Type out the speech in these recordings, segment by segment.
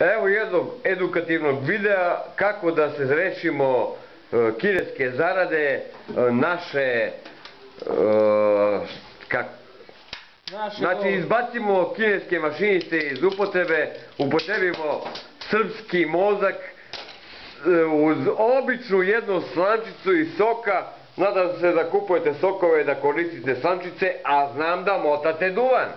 Evo jednog edukativnog videa kako da se rešimo kineske zarade, naše, znači izbacimo kineske mašiniste iz upotrebe, upotrebimo srpski mozak uz običnu jednu slančicu iz soka. Nadam se da kupujete sokove, da koristite slančice, a znam da motate duvan.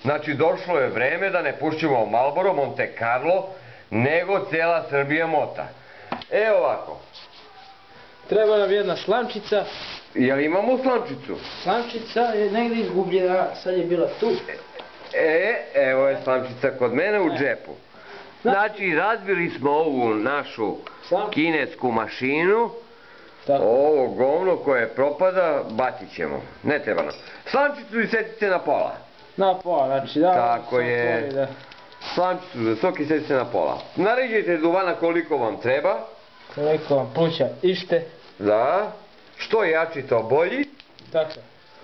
Znači došlo je vreme da ne pušćimo Marlboro, Monte Carlo, nego cijela Srbija mota. Evo ovako. Treba nam jedna slančica. Jel imamo slančicu? Slančica je negdje izgubljena, sad je bila tu. Evo je slančica kod mene u džepu. Znači razbili smo ovu našu kinesku mašinu. Ovo govno koje propada bacit ćemo. Ne treba nam. Slančicu isecite na pola. Na pola, znači da. Tako je. Slančicu za sok isecite na pola. Naređajte duvana koliko vam treba. Koliko vam pluća ište. Da. Što jači to bolji. Tako.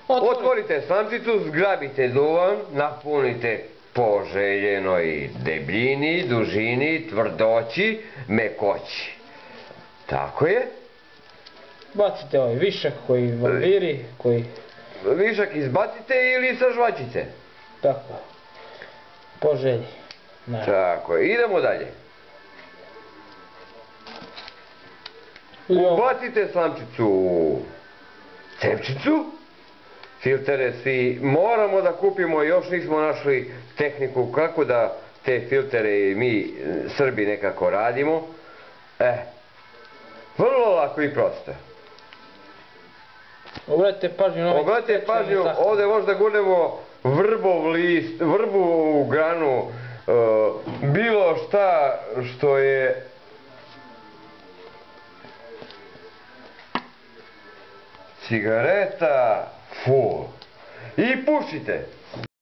Otvorite slančicu, zgrabite duvan, napunite po željenoj debljini, dužini, tvrdoći, mekoći. Tako je. Bacite ovaj višak koji vam viri, koji... Višak izbacite ili sažvačite. Tako. Po želji. Tako je. Idemo dalje. Ubacite slamčicu u cepčicu. Filtere svi moramo da kupimo, još nismo našli tehniku kako da te filtere mi Srbi nekako radimo. Vrlo lako i prosto. Obratite pažnju, ovdje možda gurnemo vrbov list, vrbu granu, bilo šta što je cigareta, i pušite.